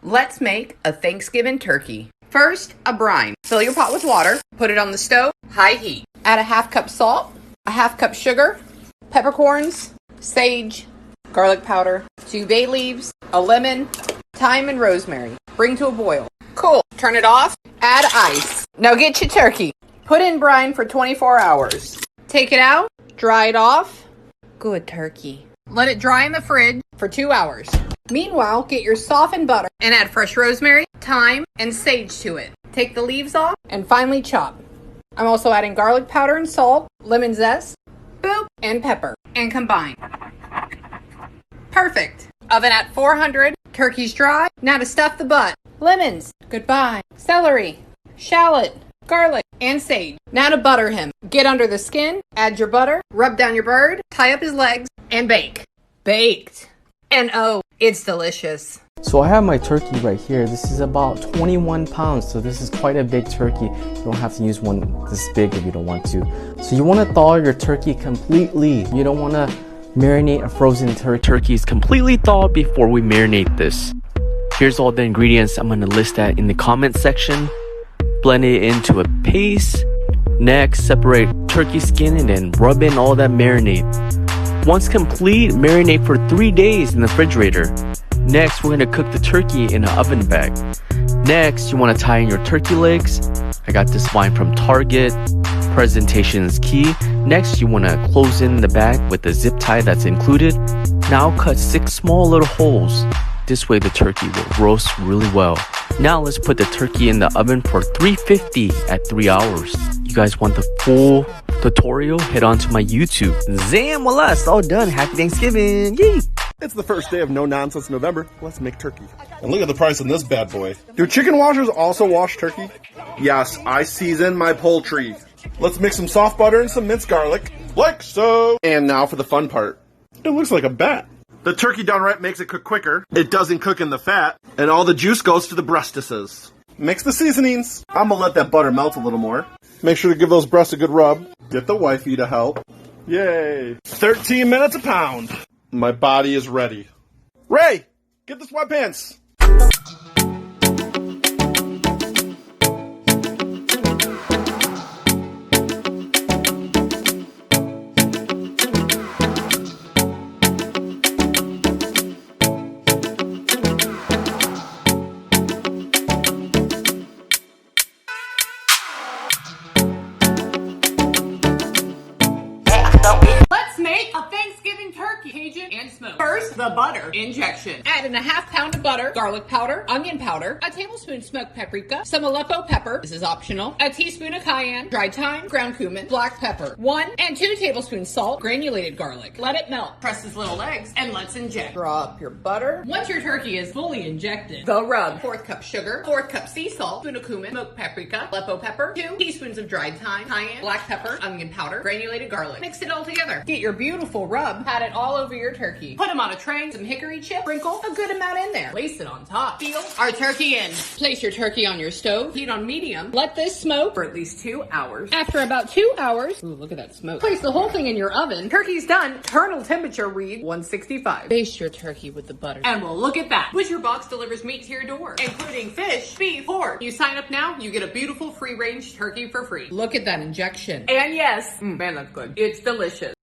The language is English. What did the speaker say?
Let's make a Thanksgiving turkey. First, a brine. Fill your pot with water. Put it on the stove, high heat. Add a half cup salt, a half cup sugar, peppercorns, sage, garlic powder, 2 bay leaves, a lemon, thyme and rosemary. Bring to a boil. Cool. Turn it off. Add ice. Now get your turkey. Put in brine for 24 hours. Take it out. Dry it off. Good turkey. Let it dry in the fridge for 2 hours. Meanwhile, get your softened butter and add fresh rosemary, thyme, and sage to it. Take the leaves off and finely chop. I'm also adding garlic powder and salt, lemon zest, boop, and pepper, and combine. Perfect. Oven at 400. Turkey's dry. Now to stuff the butt. Lemons. Goodbye. Celery. Shallot. Garlic. And sage. Now to butter him. Get under the skin. Add your butter. Rub down your bird. Tie up his legs. And bake. Baked. And oh, it's delicious. So I have my turkey right here. This is about 21 pounds, so this is quite a big turkey. You don't have to use one this big if you don't want to. So you want to thaw your turkey completely. You don't want to marinate a frozen turkey. Turkey is completely thawed before we marinate this. Here's all the ingredients. I'm going to list that in the comment section. Blend it into a paste. Next, separate turkey skin and then rub in all that marinade. Once complete, marinate for 3 days in the refrigerator. Next, we're going to cook the turkey in an oven bag. Next, you want to tie in your turkey legs. I got this line from Target. Presentation is key. Next, you want to close in the bag with the zip tie that's included. Now cut 6 small little holes. This way the turkey will roast really well. Now let's put the turkey in the oven for 350 at 3 hours. You guys want the full tutorial? Head on to my YouTube. Zam, voila, it's all done. Happy Thanksgiving. Yay! It's the first day of no nonsense November. Let's make turkey. And look at the price on this bad boy. Do chicken washers also wash turkey? Yes, I season my poultry. Let's mix some soft butter and some minced garlic. Like so. And now for the fun part. It looks like a bat. The turkey done right makes it cook quicker. It doesn't cook in the fat. And all the juice goes to the breastises. Mix the seasonings. I'm gonna let that butter melt a little more. Make sure to give those breasts a good rub. Get the wifey to help. Yay. 13 minutes a pound. My body is ready. Ray, get the sweatpants. Let's make a Thanksgiving turkey, Cajun and smoked. First, the butter injection. Add in a half pound of butter, garlic powder, onion powder, a tablespoon smoked paprika, some Aleppo pepper, this is optional, a teaspoon of cayenne, dried thyme, ground cumin, black pepper, 1 and 2 tablespoons salt, granulated garlic. Let it melt. Press his little legs and let's inject. Draw up your butter. Once your turkey is fully injected, the rub. 4th cup sugar, 4th cup sea salt, spoon of cumin, smoked paprika, Aleppo pepper, 2 teaspoons of dried thyme, cayenne, black pepper, onion powder, granulated garlic. Mix it all together. Get your beautiful rub. Pat it all over your turkey. Put them on a tray, some hickory chip, sprinkle a good amount in there. Place it on top. Seal our turkey in. Place your turkey on your stove. Heat on medium. Let this smoke for at least 2 hours. After about 2 hours, ooh, look at that smoke. Place the whole thing in your oven. Turkey's done. Internal temperature read 165. Baste your turkey with the butter. And well, look at that. Butcher Box delivers meat to your door, including fish, beef, pork. You sign up now, you get a beautiful free-range turkey for free. Look at that injection. And yes, man, that's good. It's delicious.